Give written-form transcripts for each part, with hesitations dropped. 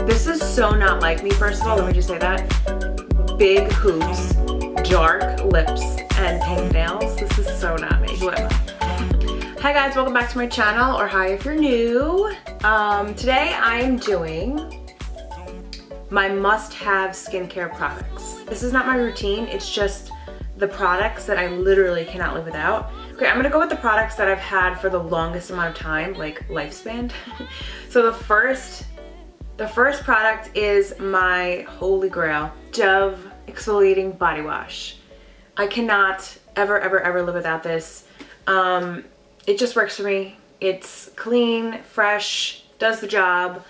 This is so not like me, first of all, let me just say that. Big hoops, dark lips, and pink nails. This is so not me. Who am I? Hi guys, welcome back to my channel, or hi if you're new. Today I am doing my must-have skincare products. This is not my routine, it's just the products that I literally cannot live without. Okay, I'm gonna go with the products that I've had for the longest amount of time, like lifespan. So the first product is my holy grail, Dove Exfoliating Body Wash. I cannot ever live without this. It just works for me. It's clean, fresh, does the job.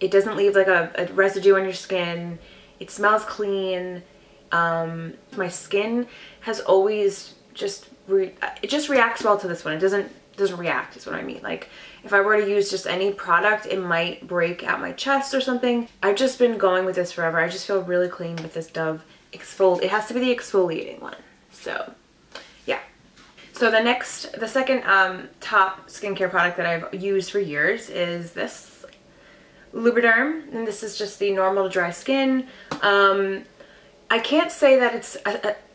It doesn't leave like a residue on your skin. It smells clean. My skin has always it just reacts well to this one. It doesn't react is what I mean. Like if I were to use just any product, it might break out my chest or something. I've just been going with this forever. I just feel really clean with this Dove It has to be the exfoliating one. So yeah. So the second top skincare product that I've used for years is this Lubriderm, and this is just the normal to dry skin. I can't say that it's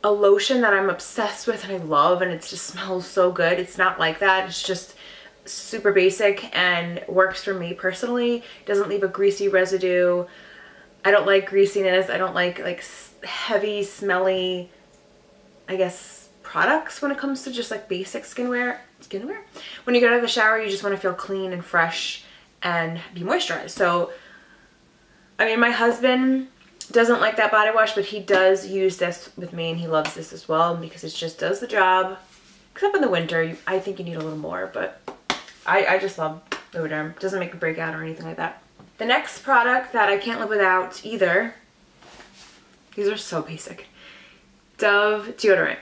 a lotion that I'm obsessed with and I love and it just smells so good. It's not like that. It's just super basic and works for me personally. It doesn't leave a greasy residue. I don't like greasiness. I don't like heavy, smelly, I guess, products when it comes to just like basic skincare. When you get out of the shower, you just want to feel clean and fresh and be moisturized. So, I mean, my husband doesn't like that body wash, but he does use this with me and he loves this as well because it just does the job. Except in the winter, I think you need a little more, but I just love Lubriderm. It doesn't make a breakout or anything like that. The next product that I can't live without either, these are so basic, Dove Deodorant.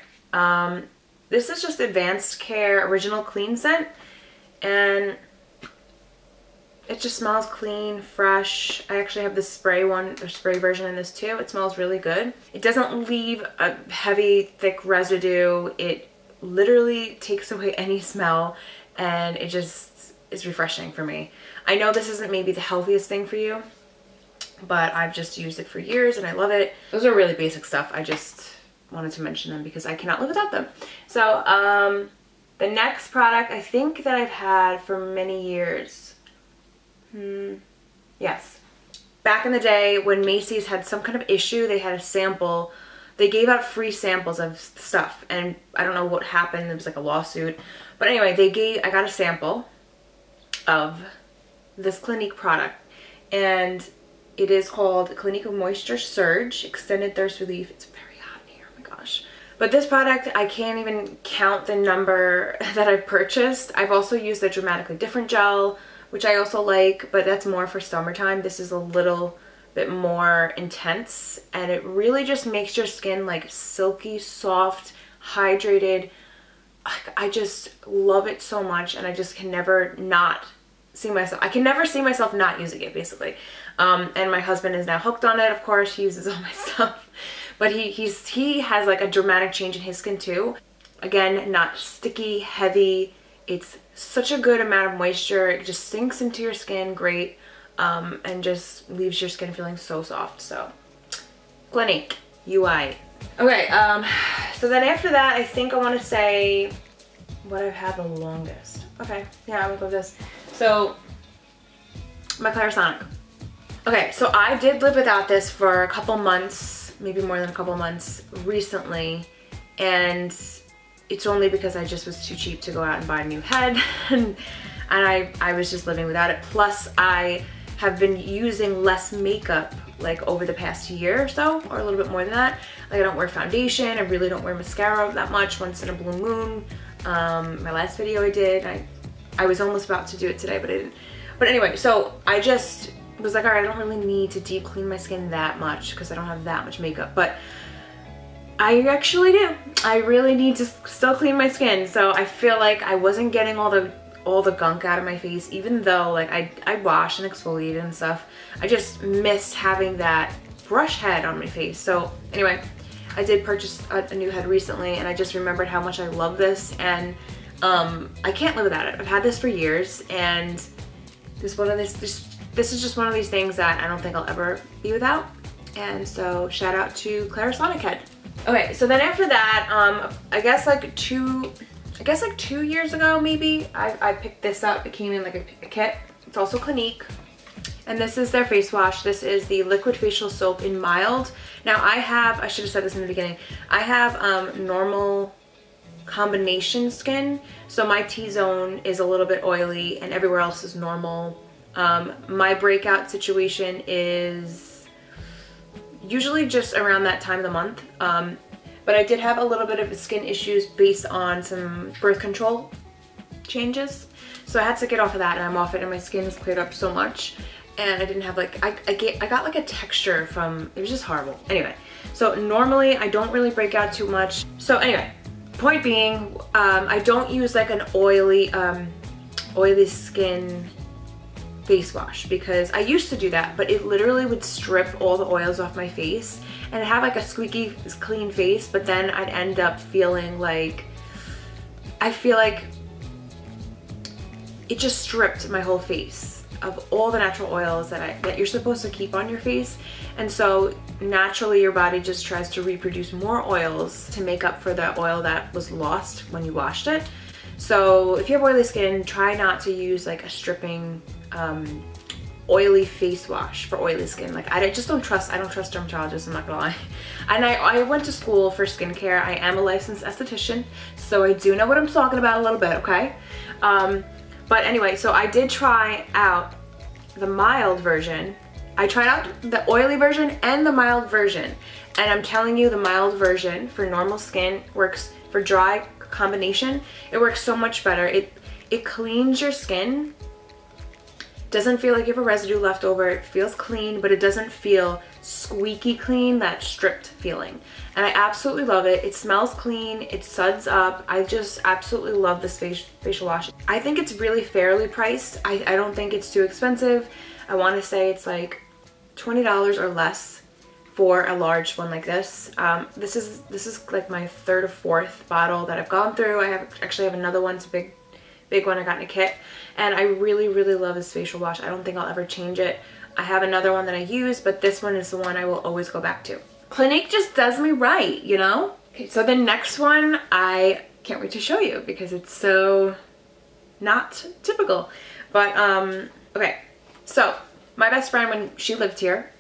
This is just Advanced Care Original Clean Scent, and it just smells clean, fresh. I actually have the spray version in this too. It smells really good. It doesn't leave a heavy, thick residue. It literally takes away any smell, and it just is refreshing for me. I know this isn't maybe the healthiest thing for you, but I've just used it for years and I love it. Those are really basic stuff. I just wanted to mention them because I cannot live without them. So the next product I think that I've had for many years. Yes. Back in the day when Macy's had some kind of issue, they had a sample. They gave out free samples of stuff, and I don't know what happened. There was like a lawsuit. But anyway, I got a sample of this Clinique product, and it is called Clinique Moisture Surge Extended Thirst Relief. It's very hot in here, oh my gosh. But this product, I can't even count the number that I've purchased. I've also used the Dramatically Different gel, which I also like, but that's more for summertime. This is a little bit more intense, and it really just makes your skin like silky, soft, hydrated. I just love it so much, and I just can never not see myself. I can never see myself not using it, basically. And my husband is now hooked on it, of course. He uses all my stuff. But he has like a dramatic change in his skin too. Again, not sticky, heavy. It's such a good amount of moisture. It just sinks into your skin great, and just leaves your skin feeling so soft. So, Clinique UI. Okay, so then after that, I think I want to say what I've had the longest. Okay, yeah, I'm gonna go with this. So, my Clarisonic. Okay, so I did live without this for a couple months, maybe more than a couple months recently, and it's only because I just was too cheap to go out and buy a new head, and I was just living without it. Plus, I have been using less makeup like over the past year or so, or a little bit more than that. Like I don't wear foundation, I really don't wear mascara that much, once in a blue moon. My last video I did, I was almost about to do it today, but I didn't. But anyway, so I just was like, all right, I don't really need to deep clean my skin that much because I don't have that much makeup, but I actually do. I really need to still clean my skin. So I feel like I wasn't getting all the gunk out of my face, even though like I wash and exfoliate and stuff. I just missed having that brush head on my face. So anyway, I did purchase a new head recently, and I just remembered how much I love this, and I can't live without it. I've had this for years, and this this is just one of these things that I don't think I'll ever be without. And so shout out to CLARISONIC head. Okay, so then after that, I guess like 2 years ago maybe, I picked this up. It came in like a kit. It's also Clinique. And this is their face wash. This is the liquid facial soap in mild. Now I should have said this in the beginning, I have normal combination skin. So my T-zone is a little bit oily and everywhere else is normal. My breakout situation is usually just around that time of the month. But I did have a little bit of skin issues based on some birth control changes. So I had to get off of that, and I'm off it, and my skin has cleared up so much. And I didn't have like, I got like a texture from, it was just horrible. Anyway, so normally I don't really break out too much. So anyway, point being, I don't use like an oily skin face wash, because I used to do that, but it literally would strip all the oils off my face and have like a squeaky clean face, but then I'd end up feeling like, I feel like it just stripped my whole face of all the natural oils that you're supposed to keep on your face. And so naturally your body just tries to reproduce more oils to make up for the oil that was lost when you washed it. So if you have oily skin, try not to use like a stripping oily face wash for oily skin. Like I don't trust dermatologists, I'm not gonna lie. And I went to school for skincare. I am a licensed esthetician, so I do know what I'm talking about a little bit, okay? But anyway, so I did try out the mild version. I tried out the oily version and the mild version. And I'm telling you, the mild version for normal skin works, for dry combination, it works so much better. It cleans your skin. Doesn't feel like you have a residue left over. It feels clean, but it doesn't feel squeaky clean, that stripped feeling. And I absolutely love it. It smells clean, it suds up. I just absolutely love this facial wash. I think it's really fairly priced. I don't think it's too expensive. I want to say it's like $20 or less for a large one like this. This is like my 3rd or 4th bottle that I've gone through. I actually have another one. It's a big one I got in a kit, and I really love this facial wash. I don't think I'll ever change it. I have another one that I use, but this one is the one I will always go back to. Clinique just does me right, you know? Okay, so the next one I can't wait to show you because it's so not typical. But okay, so my best friend, when she lived here,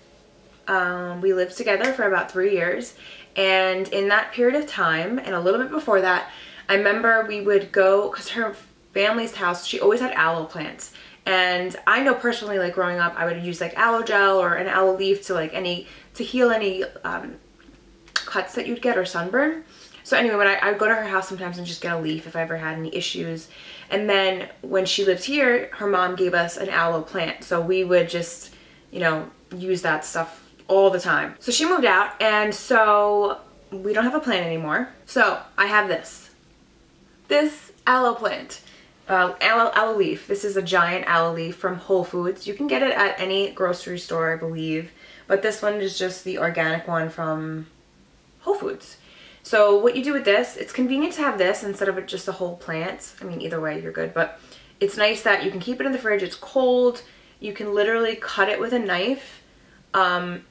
we lived together for about 3 years, and in that period of time and a little bit before that, I remember we would go, because her family's house, she always had aloe plants. And I know personally, like growing up, I would use like aloe gel or an aloe leaf to heal any cuts that you'd get or sunburn. So anyway, when I would go to her house sometimes and just get a leaf if I ever had any issues. And then when she lived here, her mom gave us an aloe plant. So we would just, you know, use that stuff all the time. So she moved out, and so we don't have a plant anymore. So I have this aloe plant. Aloe leaf. This is a giant aloe leaf from Whole Foods. You can get it at any grocery store, I believe, but this one is just the organic one from Whole Foods. So what you do with this, it's convenient to have this instead of just a whole plant. I mean, either way, you're good, but it's nice that you can keep it in the fridge. It's cold. You can literally cut it with a knife, and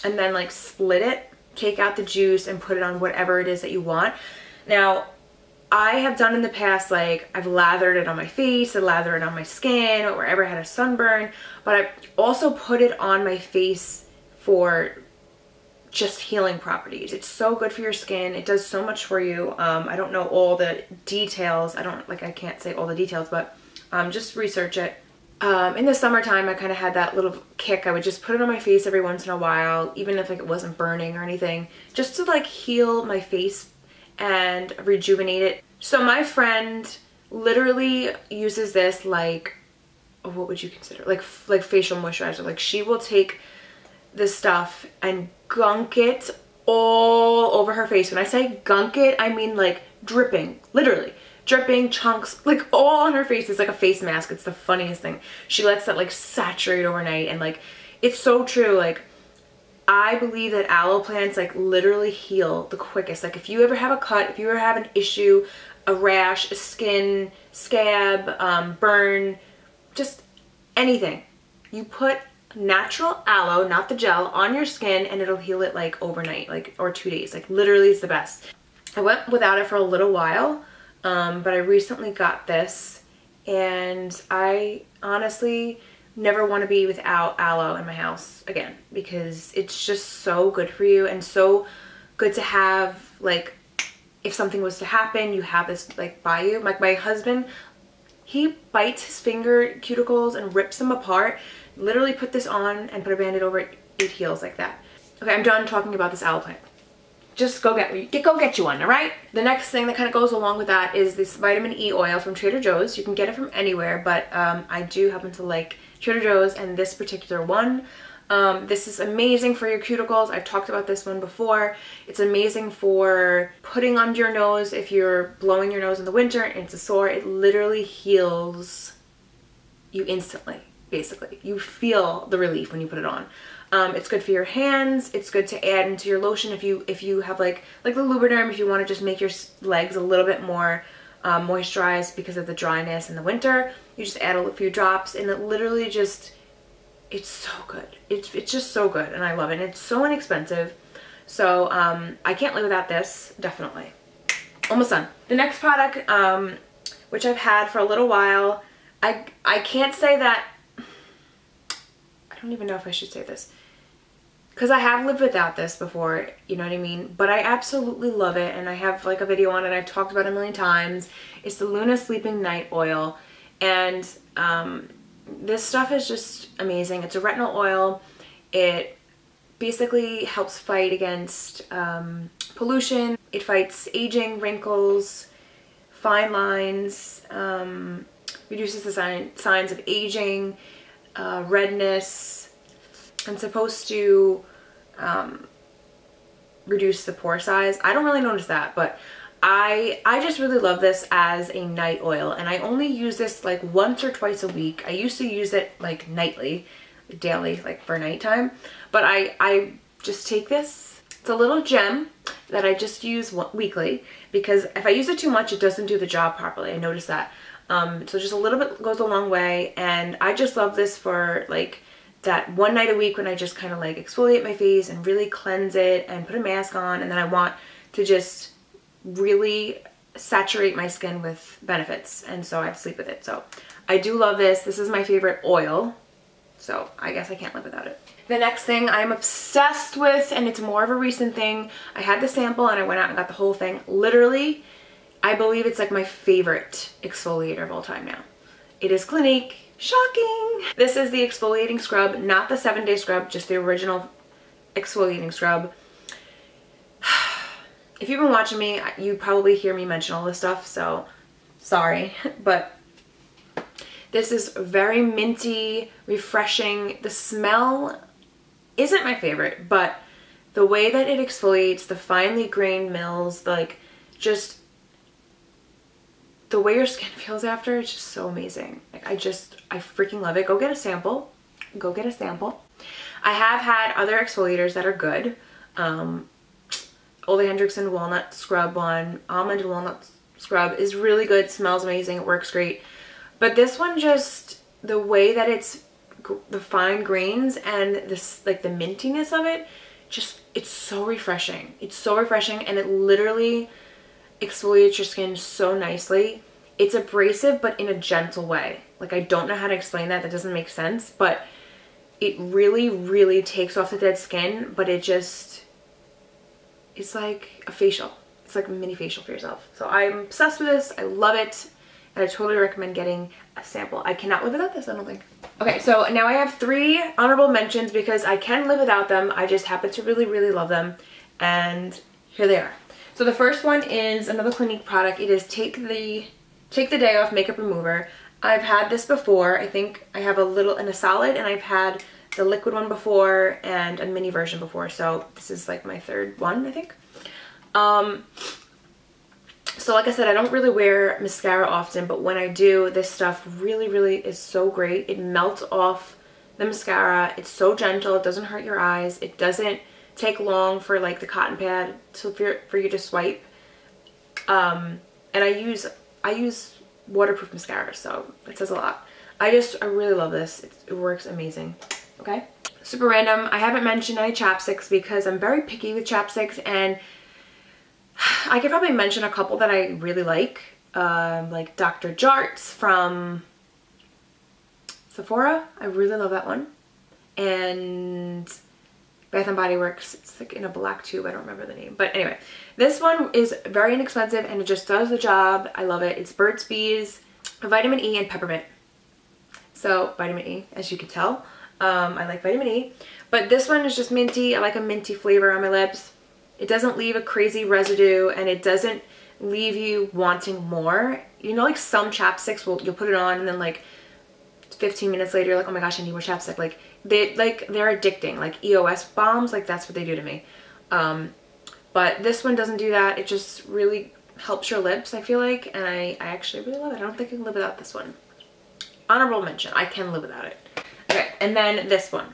then like split it, take out the juice, and put it on whatever it is that you want. Now, I have done in the past, like I've lathered it on my face, I lather it on my skin, or wherever I had a sunburn, but I also put it on my face for just healing properties. It's so good for your skin. It does so much for you. I don't know all the details. I can't say all the details, but just research it. In the summertime, I kind of had that little kick. I would just put it on my face every once in a while, even if like it wasn't burning or anything, just to like heal my face and rejuvenate it. So my friend literally uses this like, what would you consider? Like facial moisturizer. Like she will take this stuff and gunk it all over her face. When I say gunk it, I mean like dripping, literally. Dripping chunks, like all on her face. It's like a face mask. It's the funniest thing. She lets that like saturate overnight, and like it's so true. Like I believe that aloe plants like literally heal the quickest. Like if you ever have a cut, if you ever have an issue, a rash, a skin scab, burn, just anything, You put natural aloe, not the gel, on your skin and it'll heal it like overnight, like, or 2 days. Like literally it's the best. I went without it for a little while, but I recently got this and I honestly never want to be without aloe in my house again, because it's just so good for you and so good to have. Like if something was to happen, you have this like by you. Like my husband, he bites his finger cuticles and rips them apart. Literally put this on and put a band-aid over it, it heals like that. Okay, I'm done talking about this aloe plant. Just go get you one, all right? The next thing that kind of goes along with that is this vitamin E oil from Trader Joe's. You can get it from anywhere, but I do happen to like Trader Joe's and this particular one. This is amazing for your cuticles. I've talked about this one before. It's amazing for putting under your nose if you're blowing your nose in the winter and it's a sore. It literally heals you instantly, basically. You feel the relief when you put it on. It's good for your hands. It's good to add into your lotion if you have like the Lubriderm, if you want to just make your legs a little bit more moisturized because of the dryness in the winter. You just add a few drops and it literally just, it's so good. It's just so good and I love it. And it's so inexpensive. So I can't live without this, definitely. Almost done. The next product, which I've had for a little while, I can't say that, I don't even know if I should say this, because I have lived without this before, you know what I mean? But I absolutely love it and I have like a video on it. I've talked about it a million times. It's the Luna Sleeping Night Oil. And this stuff is just amazing. It's a retinol oil. It basically helps fight against pollution. It fights aging, wrinkles, fine lines, reduces the signs of aging, redness, and supposed to reduce the pore size. I don't really notice that, but I just really love this as a night oil, and I only use this like once or twice a week. I used to use it like nightly, daily, like for nighttime, but I just take this. It's a little gem that I just use weekly, because if I use it too much, it doesn't do the job properly. I noticed that. So just a little bit goes a long way, and I just love this for like that one night a week when I just kind of like exfoliate my face and really cleanse it and put a mask on, and then I want to just really saturate my skin with benefits, and so I sleep with it. So I do love this. This is my favorite oil, so I guess I can't live without it. The next thing I'm obsessed with, and it's more of a recent thing, I had the sample and I went out and got the whole thing. Literally, I believe it's like my favorite exfoliator of all time now. It is Clinique. Shocking! This is the exfoliating scrub, not the 7-day scrub, just the original exfoliating scrub. If you've been watching me, you probably hear me mention all this stuff, so sorry, but this is very minty, refreshing. The smell isn't my favorite, but the way that it exfoliates, the finely grained mills, like just the way your skin feels after, it's just so amazing. Like I freaking love it. Go get a sample. Go get a sample. I have had other exfoliators that are good. Ole Hendrickson walnut scrub one, almond and walnut scrub is really good, smells amazing, it works great. But this one, just the way that it's the fine grains and this like the mintiness of it, just it's so refreshing. It's so refreshing, and it literally exfoliates your skin so nicely. It's abrasive, but in a gentle way. Like I don't know how to explain that. That doesn't make sense, but it really, really takes off the dead skin, but it just, it's like a facial. It's like a mini facial for yourself. So I'm obsessed with this. I love it. And I totally recommend getting a sample. I cannot live without this, I don't think. Okay, so now I have 3 honorable mentions because I can live without them. I just happen to really, really love them. And here they are. So the first one is another Clinique product. It is Take the Day Off Makeup Remover. I've had this before. I think I have a little in a solid, and I've had the liquid one before and a mini version before. So this is like my 3rd one, I think. So like I said, I don't really wear mascara often, but when I do, this stuff really, really is so great. It melts off the mascara. It's so gentle. It doesn't hurt your eyes. It doesn't take long for like the cotton pad for you to swipe. And I use waterproof mascara, so it says a lot. I really love this. It works amazing. Okay, super random. I haven't mentioned any chapsticks because I'm very picky with chapsticks, and I could probably mention a couple that I really like Dr. Jart's from Sephora. I really love that one. And Bath & Body Works, it's like in a black tube, I don't remember the name. But anyway, this one is very inexpensive and it just does the job. I love it. It's BURT'S, vitamin E and peppermint. So vitamin E, as you can tell. I like vitamin E. But this one is just minty. I like a minty flavor on my lips. It doesn't leave a crazy residue and it doesn't leave you wanting more. You know, like some chapsticks, you'll put it on and then like 15 minutes later you're like, oh my gosh, I need more chapstick. Like they're addicting. Like EOS bombs, like that's what they do to me. But this one doesn't do that. It just really helps your lips, I feel like, and I actually really love it. I don't think I can live without this one. Honorable mention, I can live without it. Okay, and then this one,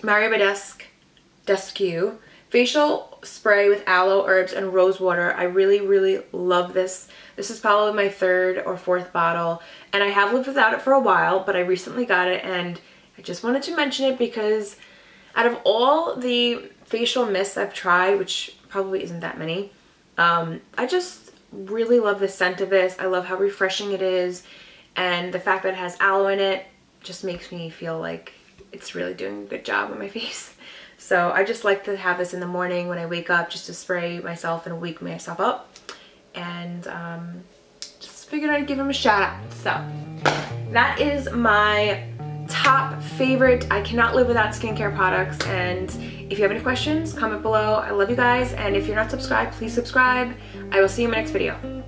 Mario Badescu facial spray with aloe, herbs, and rose water. I really, really love this. This is probably my 3rd or 4th bottle, and I have lived without it for a while, but I recently got it, and I just wanted to mention it because out of all the facial mists I've tried, which probably isn't that many, I just really love the scent of this. I love how refreshing it is, and the fact that it has aloe in it just makes me feel like it's really doing a good job on my face. So I just like to have this in the morning when I wake up, just to spray myself and wake myself up. And just figured I'd give him a shout out. So that is my top favorite I cannot live without skincare products. And if you have any questions, comment below. I love you guys, and if you're not subscribed, please subscribe. I will see you in my next video.